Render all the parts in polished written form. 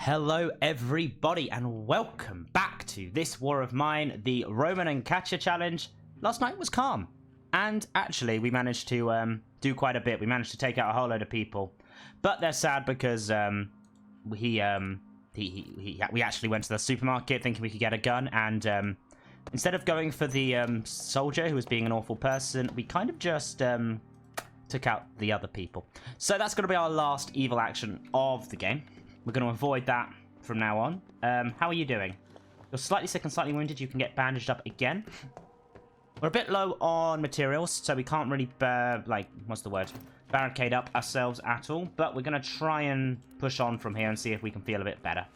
Hello everybody and welcome back to this war of mine, the Roman and Katia challenge. Last night was calm and actually we managed to do quite a bit. We managed to take out a whole load of people, but they're sad because we actually went to the supermarket thinking we could get a gun, and instead of going for the soldier who was being an awful person, we kind of just took out the other people. So that's going to be our last evil action of the game. We're going to avoid that from now on. How are you doing? You're slightly sick and slightly wounded. You can get bandaged up again. We're a bit low on materials, so we can't really, barricade up ourselves at all. But we're going to try and push on from here and see if we can feel a bit better.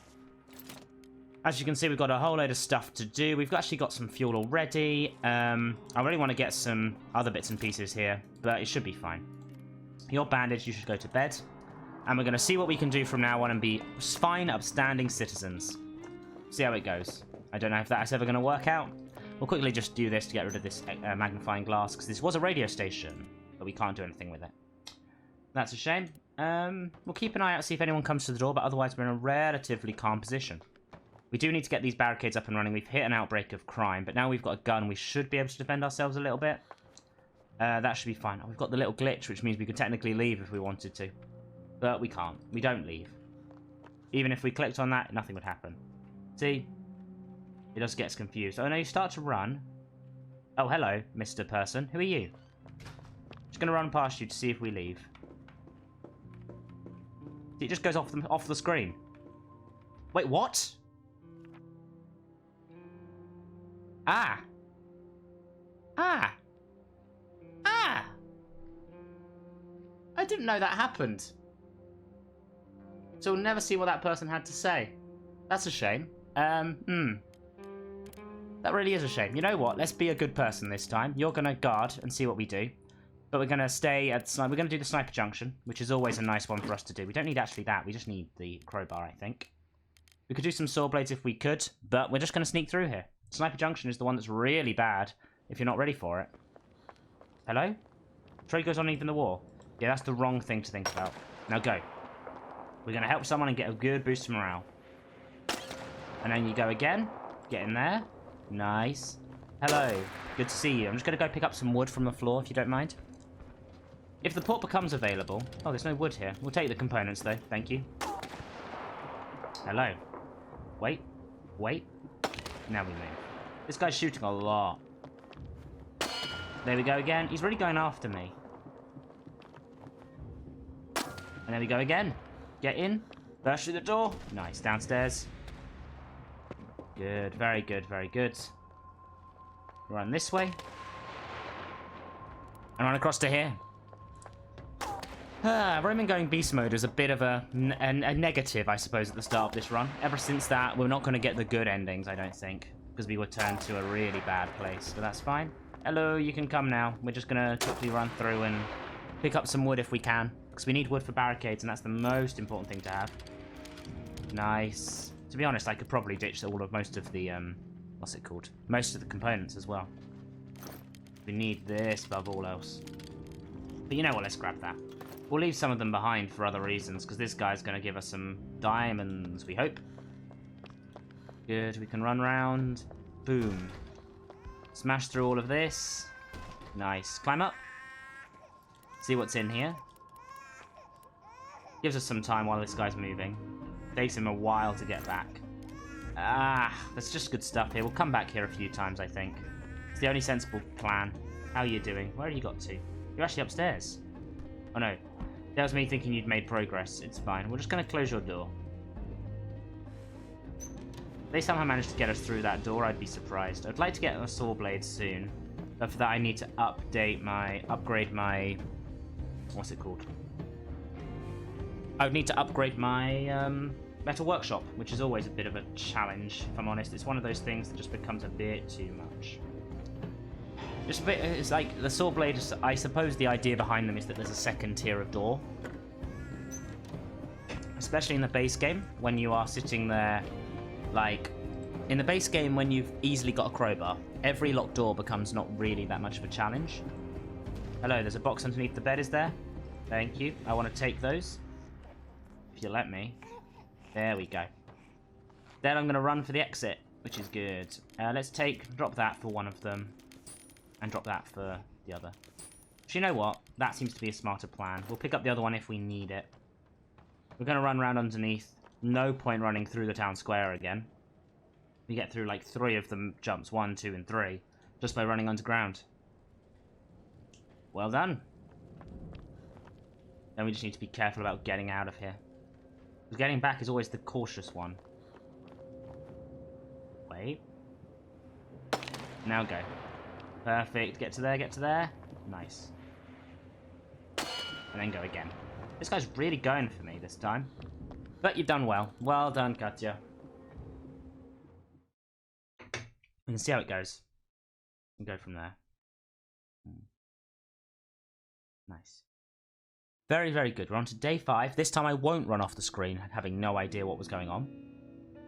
As you can see, we've got a whole load of stuff to do. We've actually got some fuel already. I really want to get some other bits and pieces here, but it should be fine. You're bandaged. You should go to bed. And we're going to see what we can do from now on and be fine, upstanding citizens. See how it goes. I don't know if that's ever going to work out. We'll quickly just do this to get rid of this magnifying glass, because this was a radio station, but we can't do anything with it. That's a shame. We'll keep an eye out, see if anyone comes to the door, but otherwise we're in a relatively calm position. We do need to get these barricades up and running. We've hit an outbreak of crime, but now we've got a gun. We should be able to defend ourselves a little bit. That should be fine. Oh, we've got the little glitch, which means we could technically leave if we wanted to. But we can't. We don't leave. Even if we clicked on that, nothing would happen. See? It just gets confused. Oh no, you start to run. Oh, hello, Mr. Person. Who are you? Just going to run past you to see if we leave. See, it just goes off the screen. Wait, what? Ah! Ah! Ah! I didn't know that happened. So we'll never see what that person had to say. That's a shame. That really is a shame. You know what? Let's be a good person this time. You're going to guard and see what we do. But we're going to stay at... We're going to do the sniper junction, which is always a nice one for us to do. We don't need actually that. We just need the crowbar, I think. We could do some saw blades if we could, but we're just going to sneak through here. Sniper junction is the one that's really bad if you're not ready for it. Hello? Trade goes on even the war. Yeah, that's the wrong thing to think about. Now go. We're going to help someone and get a good boost of morale. And then you go again. Get in there. Nice. Hello. Good to see you. I'm just going to go pick up some wood from the floor, if you don't mind. If the port becomes available... Oh, there's no wood here. We'll take the components, though. Thank you. Hello. Wait. Wait. Now we move. This guy's shooting a lot. There we go again. He's really going after me. And there we go again. Get in. Burst through the door. Nice. Downstairs. Good. Very good. Very good. Run this way. And run across to here. Roman going beast mode is a bit of a negative, I suppose, at the start of this run. Ever since that, we're not going to get the good endings, I don't think. Because we were turned to a really bad place. But that's fine. Hello, you can come now. We're just going to quickly run through and pick up some wood if we can. Because we need wood for barricades, and that's the most important thing to have. Nice. To be honest, I could probably ditch most of the, what's it called? Most of the components as well. We need this above all else. But you know what, let's grab that. We'll leave some of them behind for other reasons, because this guy's going to give us some diamonds, we hope. Good, we can run round. Boom. Smash through all of this. Nice. Climb up. See what's in here. Gives us some time while this guy's moving. Takes him a while to get back. Ah, that's just good stuff here. We'll come back here a few times, I think. It's the only sensible plan. How are you doing? Where have you got to? You're actually upstairs. Oh no. That was me thinking you'd made progress. It's fine. We're just going to close your door. If they somehow managed to get us through that door, I'd be surprised. I'd like to get a saw blade soon. But for that, I need to upgrade my... What's it called? I would need to upgrade my metal workshop, which is always a bit of a challenge, if I'm honest. It's one of those things that just becomes a bit too much. Just a bit, it's like the saw blades, I suppose the idea behind them is that there's a second tier of door. Especially in the base game, when you are sitting there, like, in the base game when you've easily got a crowbar, every locked door becomes not really that much of a challenge. Hello, there's a box underneath the bed, is there? Thank you. I want to take those. If you let me. There we go. Then I'm going to run for the exit, which is good. Let's drop that for one of them. And drop that for the other. So you know what? That seems to be a smarter plan. We'll pick up the other one if we need it. We're going to run around underneath. No point running through the town square again. We get through like 3 of them jumps, 1, 2, and 3, just by running underground. Well done. Then we just need to be careful about getting out of here. Because getting back is always the cautious one. Wait. Now go. Perfect. Get to there, get to there. Nice. And then go again. This guy's really going for me this time. But you've done well. Well done, Katia. We can see how it goes. We can go from there. Nice. Very, very good. We're on to day 5. This time I won't run off the screen, having no idea what was going on.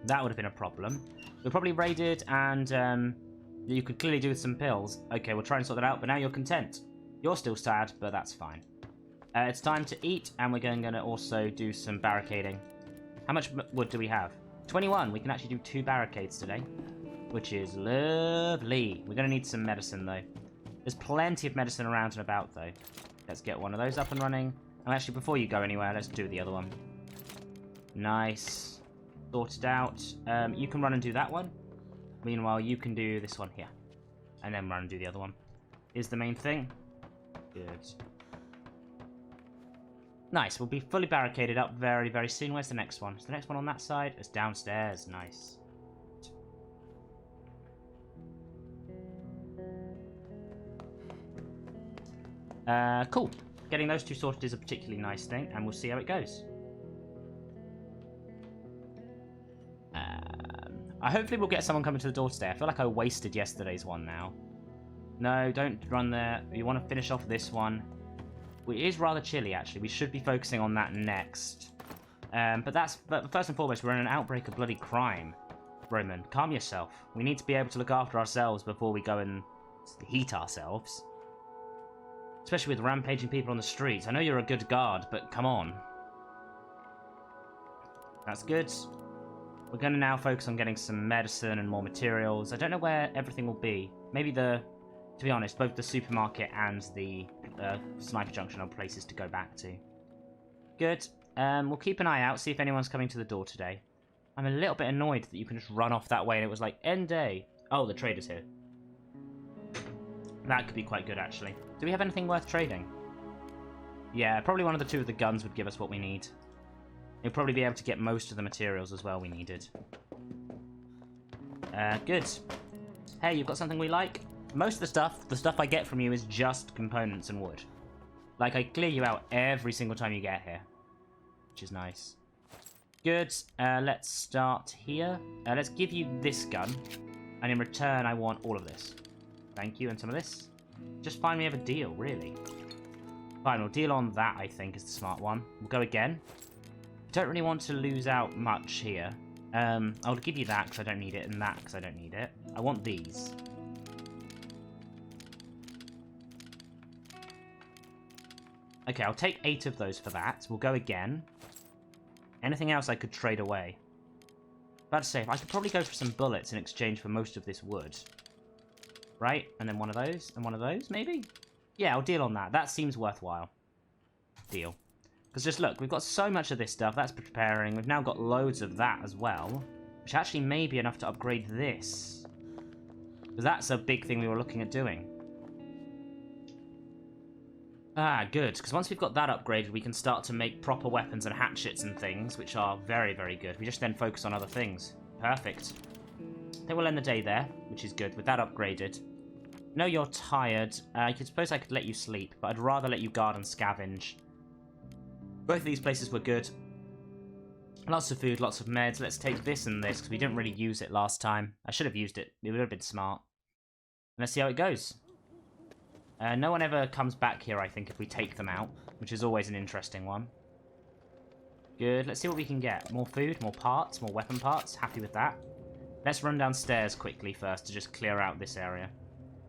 That would have been a problem. We're probably raided, and you could clearly do with some pills. Okay, we'll try and sort that out, but now you're content. You're still sad, but that's fine. It's time to eat, and we're going to also do some barricading. How much wood do we have? 21. We can actually do 2 barricades today, which is lovely. We're going to need some medicine, though. There's plenty of medicine around and about, though. Let's get one of those up and running. And actually, before you go anywhere, let's do the other one. Nice. Sorted out. You can run and do that one. Meanwhile, you can do this one here. And then run and do the other one. Is the main thing. Good. Nice. We'll be fully barricaded up very, very soon. Where's the next one? Is the next one on that side? It's downstairs. Nice. Cool. Getting those 2 sorted is a particularly nice thing, and we'll see how it goes. Hopefully we'll get someone coming to the door today. I feel like I wasted yesterday's one now. No, don't run there. You want to finish off this one. It is rather chilly, actually. We should be focusing on that next. But first and foremost, we're in an outbreak of bloody crime. Roman, calm yourself. We need to be able to look after ourselves before we go and heat ourselves. Especially with rampaging people on the streets. I know you're a good guard, but come on. That's good. We're going to now focus on getting some medicine and more materials. I don't know where everything will be. Maybe to be honest, both the supermarket and the sniper junction are places to go back to. Good. We'll keep an eye out, see if anyone's coming to the door today. I'm a little bit annoyed that you can just run off that way and it was like, end day. Oh, the trader's here. That could be quite good, actually. Do we have anything worth trading? Yeah, probably one of the 2 of the guns would give us what we need. We'll probably be able to get most of the materials as well we needed. Good. Hey, you've got something we like? Most of the stuff I get from you is just components and wood. Like, I clear you out every single time you get here. Which is nice. Good. Let's start here. Let's give you this gun. And in return, I want all of this. Thank you, and some of this. Just find me a deal, really. Fine, we'll deal on that, I think, is the smart one. We'll go again. Don't really want to lose out much here. I'll give you that, because I don't need it, and that, because I don't need it. I want these. Okay, I'll take 8 of those for that. We'll go again. Anything else I could trade away? About to say, I could probably go for some bullets in exchange for most of this wood. Right, and then one of those, and one of those, maybe? Yeah, I'll deal on that. That seems worthwhile. Deal. Because just look, we've got so much of this stuff. That's preparing. We've now got loads of that as well. Which actually may be enough to upgrade this. Because that's a big thing we were looking at doing. Ah, good. Because once we've got that upgraded, we can start to make proper weapons and hatchets and things, which are very, very good. We just then focus on other things. Perfect. Then we'll end the day there, which is good. With that upgraded. I know you're tired. I suppose I could let you sleep, but I'd rather let you guard and scavenge. Both of these places were good. Lots of food, lots of meds. Let's take this and this, because we didn't really use it last time. I should have used it. It would have been smart. Let's see how it goes. No one ever comes back here, I think, if we take them out, which is always an interesting one. Good. Let's see what we can get. More food, more parts, more weapon parts. Happy with that. Let's run downstairs quickly first to just clear out this area.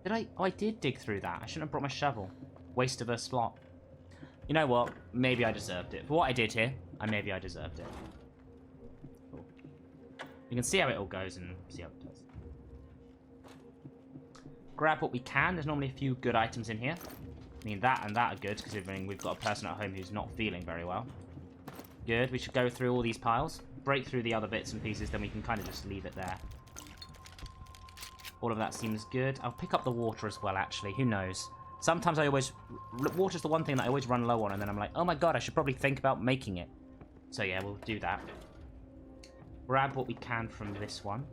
Did I? Oh, I did dig through that. I shouldn't have brought my shovel. Waste of a slot. You know what? Maybe I deserved it. For what I did here, maybe I deserved it. Cool. We We can see how it all goes and see how it does. Grab what we can. There's normally a few good items in here. I mean, that and that are good, considering we've got a person at home who's not feeling very well. Good. We should go through all these piles, break through the other bits and pieces, then we can kind of just leave it there. All of that seems good. I'll pick up the water as well, actually. Who knows? Sometimes I always... Water's the one thing that I always run low on, and then I'm like, oh my god, I should probably think about making it. So yeah, we'll do that. Grab what we can from this one.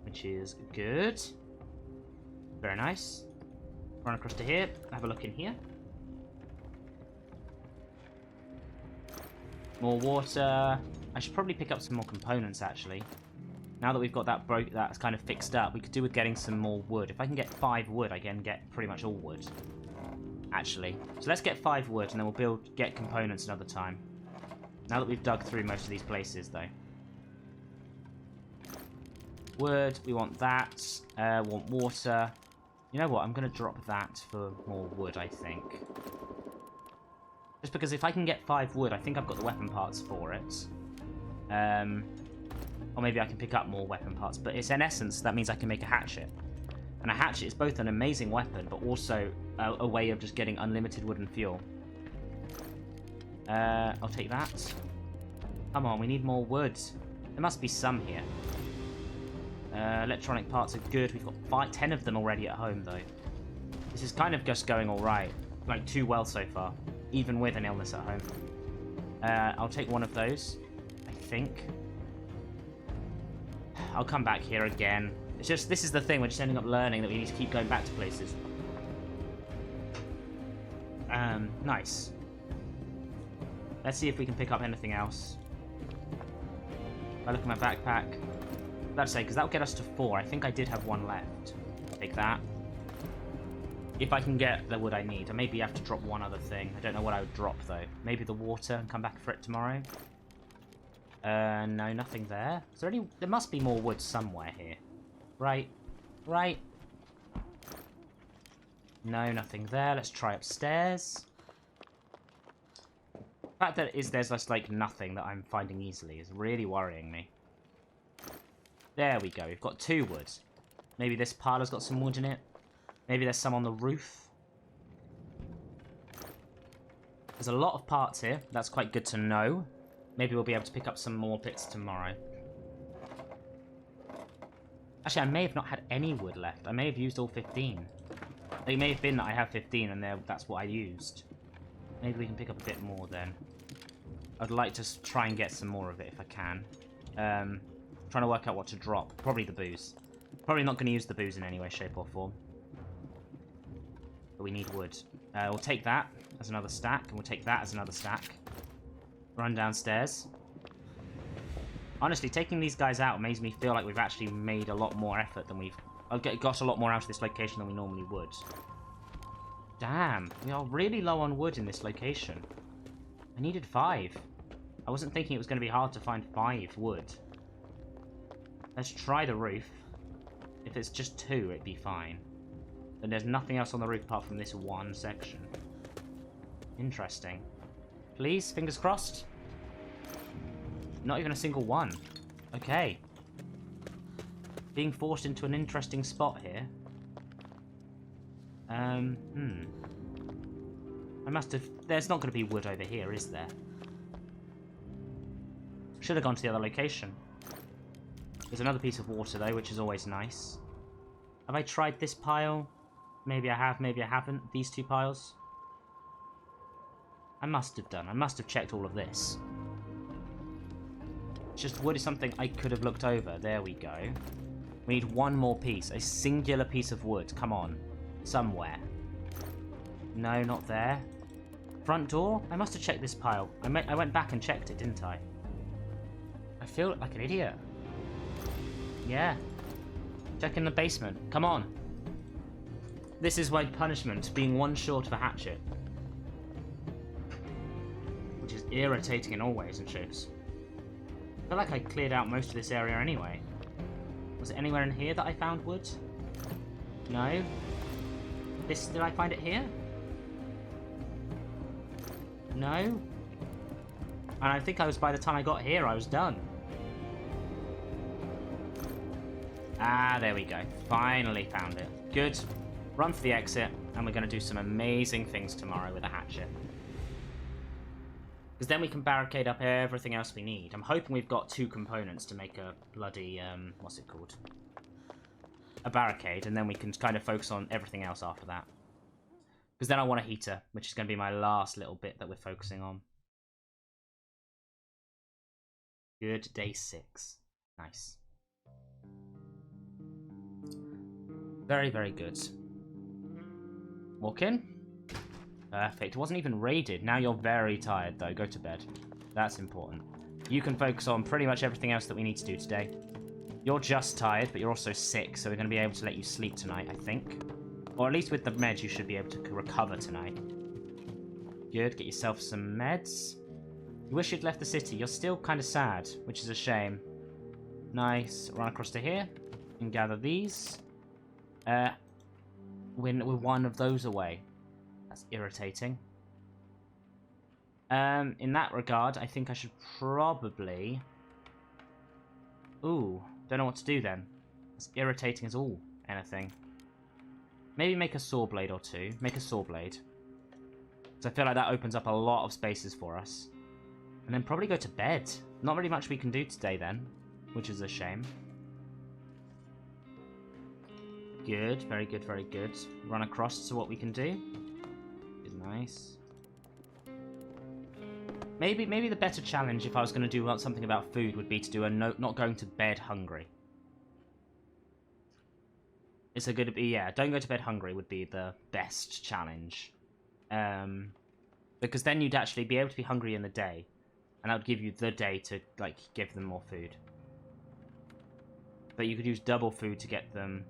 Which is good. Very nice. Run across to here. Have a look in here. More water. I should probably pick up some more components, actually. Now that we've got that that's kind of fixed up, we could do with getting some more wood. If I can get 5 wood, I can get pretty much all wood. Actually. So let's get 5 wood, and then we'll get components another time. Now that we've dug through most of these places, though. Wood, we want that. Want water. You know what? I'm going to drop that for more wood, I think. Just because if I can get 5 wood, I think I've got the weapon parts for it. Or maybe I can pick up more weapon parts. But it's in essence, that means I can make a hatchet. And a hatchet is both an amazing weapon, but also a way of just getting unlimited wood and fuel. I'll take that. Come on, we need more wood. There must be some here. Electronic parts are good. We've got 10 of them already at home, though. This is kind of just going alright. Like, too well so far. Even with an illness at home. I'll take one of those. I think. I'll come back here again. It's just, this is the thing. We're just ending up learning that we need to keep going back to places. Nice. Let's see if we can pick up anything else. If I look at my backpack. I'm about to say, because that'll get us to 4. I think I did have 1 left. Take that. If I can get the wood I need. I maybe have to drop one other thing. I don't know what I would drop, though. Maybe the water and come back for it tomorrow. No, nothing there. Is there any... There must be more wood somewhere here. Right. Right. No, nothing there. Let's try upstairs. The fact that there's just, like, nothing that I'm finding easily is really worrying me. There we go. We've got 2 wood. Maybe this pile has got some wood in it. Maybe there's some on the roof. There's a lot of parts here. That's quite good to know. Maybe we'll be able to pick up some more bits tomorrow. Actually, I may have not had any wood left. I may have used all 15. It may have been that I have 15 and that's what I used. Maybe we can pick up a bit more then. I'd like to try and get some more of it if I can. Trying to work out what to drop. Probably the booze. Probably not going to use the booze in any way, shape or form. But we need wood. We'll take that as another stack, and we'll take that as another stack. Run downstairs. Honestly, taking these guys out makes me feel like we've actually made a lot more effort than we've... got a lot more out of this location than we normally would. Damn, we are really low on wood in this location. I needed 5. I wasn't thinking it was going to be hard to find 5 wood. Let's try the roof. If it's just 2, it'd be fine. Then there's nothing else on the roof apart from this one section. Interesting. Please, fingers crossed. Not even a single one. Okay. Being forced into an interesting spot here. I must have... There's not going to be wood over here, is there? Should have gone to the other location. There's another piece of water, though, which is always nice. Have I tried this pile? Maybe I have, maybe I haven't. These 2 piles. I must have done. I must have checked all of this. It's just wood is something I could have looked over. There we go. We need 1 more piece. A singular piece of wood. Come on. Somewhere. No, not there. Front door? I must have checked this pile. I went back and checked it, didn't I? I feel like an idiot. Yeah. Check in the basement. Come on. This is my punishment, being 1 short of a hatchet. Which is irritating in all ways and shapes. I feel like I cleared out most of this area anyway. Was it anywhere in here that I found wood? No. Did I find it here? No. And I think by the time I got here, I was done. Ah, there we go. Finally found it. Good. Run for the exit, and we're going to do some amazing things tomorrow with a hatchet. Because then we can barricade up everything else we need. I'm hoping we've got 2 components to make a bloody, what's it called? A barricade, and then we can kind of focus on everything else after that. Because then I want a heater, which is going to be my last little bit that we're focusing on. Good, day 6. Nice. Very, very good. Walk in. Perfect. It wasn't even raided. Now you're very tired, though. Go to bed. That's important. You can focus on pretty much everything else that we need to do today. You're just tired, but you're also sick, so we're going to be able to let you sleep tonight, I think. Or at least with the meds, you should be able to recover tonight. Good. Get yourself some meds. You wish you'd left the city. You're still kind of sad, which is a shame. Nice. Run across to here and gather these. We're one of those away. That's irritating. In that regard, I think I should probably... Ooh, don't know what to do then. That's irritating as all anything. Maybe make a saw blade or 2. Make a saw blade. So I feel like that opens up a lot of spaces for us. And then probably go to bed. Not really much we can do today then, which is a shame. Good, very good, very good. Run across to what we can do. Is nice. Maybe the better challenge if I was going to do something about food would be to do a not going to bed hungry. It's a good, yeah, don't go to bed hungry would be the best challenge. Because then you'd actually be able to be hungry in the day. And that would give you the day to, like, give them more food. But you could use double food to get them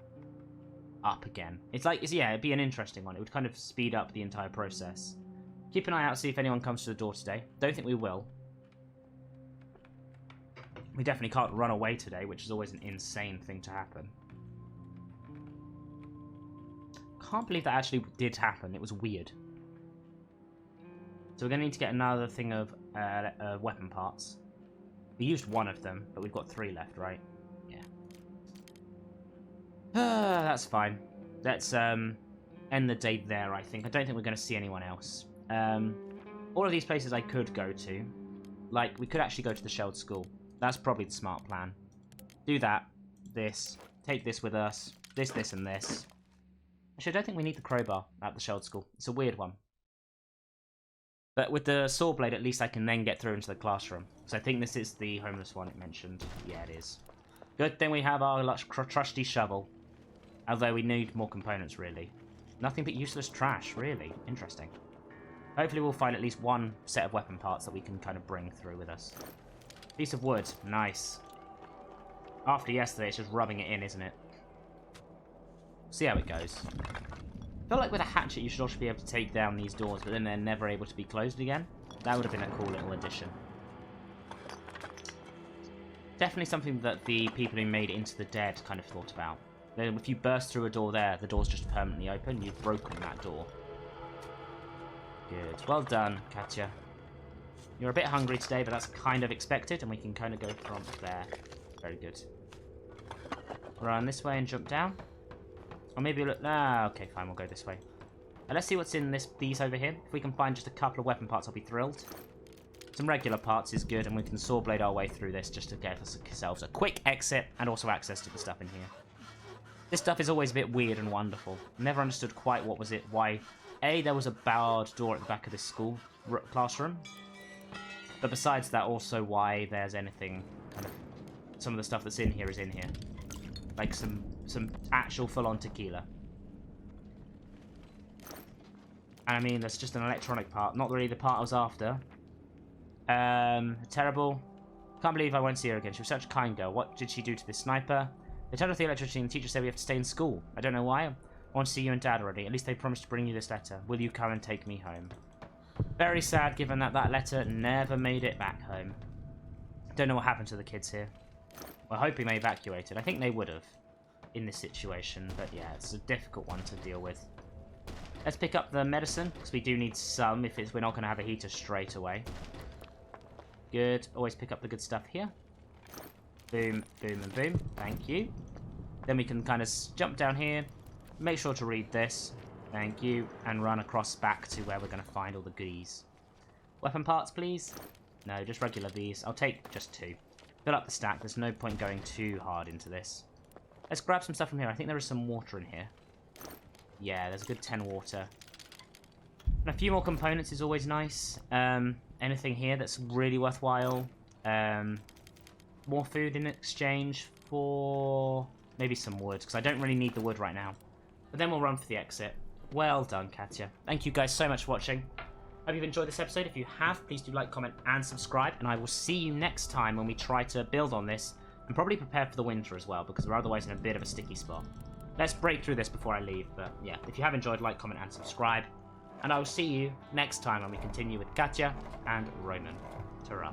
up again. It's like, yeah, it'd be an interesting one. It would kind of speed up the entire process. Keep an eye out, see if anyone comes to the door today. Don't think we will. We definitely can't run away today, which is always an insane thing to happen. Can't believe that actually did happen. It was weird. So we're going to need to get another thing of weapon parts. We used 1 of them, but we've got 3 left, right? Yeah. That's fine. Let's end the day there, I think. I don't think we're going to see anyone else. All of these places I could go to. Like, we could actually go to the Shelled School. That's probably the smart plan. Do that. This. Take this with us. This, and this. Actually, I don't think we need the crowbar at the Shelled School. It's a weird one. But with the saw blade, at least I can then get through into the classroom. So I think this is the homeless one it mentioned. Yeah, it is. Good thing we have our trusty shovel. Although we need more components, really. Nothing but useless trash, really. Interesting. Hopefully we'll find at least 1 set of weapon parts that we can kind of bring through with us. Piece of wood. Nice. After yesterday, it's just rubbing it in, isn't it? See how it goes. I feel like with a hatchet you should also be able to take down these doors, but then they're never able to be closed again. That would have been a cool little addition. Definitely something that the people who made Into the Dead kind of thought about. If you burst through a door there, the door's just permanently open. You've broken that door. Good. Well done, Katia. You're a bit hungry today, but that's kind of expected, and we can kind of go from there. Very good. Run this way and jump down. Or maybe look... Ah, okay, fine, we'll go this way. Let's see what's in these over here. If we can find just a couple of weapon parts, I'll be thrilled. Some regular parts is good, and we can saw blade our way through this just to get ourselves a quick exit and also access to the stuff in here. This stuff is always a bit weird and wonderful. Never understood quite what was it, why... A, there was a barred door at the back of this school classroom. But besides that, also why there's anything kind of... Some of the stuff that's in here is in here. Like some actual full-on tequila. And I mean, that's just an electronic part. Not really the part I was after. Terrible. Can't believe I won't see her again. She was such a kind girl. What did she do to this sniper? They turned off the electricity and the teacher said we have to stay in school. I don't know why. I want to see you and Dad already. At least they promised to bring you this letter. Will you come and take me home? Very sad, given that that letter never made it back home. Don't know what happened to the kids here. We're hoping they evacuated. I think they would have in this situation. But yeah, it's a difficult one to deal with. Let's pick up the medicine, because we do need some if we're not going to have a heater straight away. Good. Always pick up the good stuff here. Boom, boom, and boom. Thank you. Then we can kind of jump down here, make sure to read this, thank you, and run across back to where we're going to find all the goodies. Weapon parts, please? No, just regular these. I'll take just 2. Fill up the stack. There's no point going too hard into this. Let's grab some stuff from here. I think there is some water in here. Yeah, there's a good 10 water. And a few more components is always nice. Anything here that's really worthwhile. More food in exchange for maybe some wood, because I don't really need the wood right now. But then we'll run for the exit. Well done, Katia. Thank you guys so much for watching. Hope you've enjoyed this episode. If you have, please do like, comment, and subscribe. And I will see you next time when we try to build on this. And probably prepare for the winter as well, because we're otherwise in a bit of a sticky spot. Let's break through this before I leave. But yeah, if you have enjoyed, like, comment, and subscribe. And I will see you next time when we continue with Katia and Roman. Ta-ra.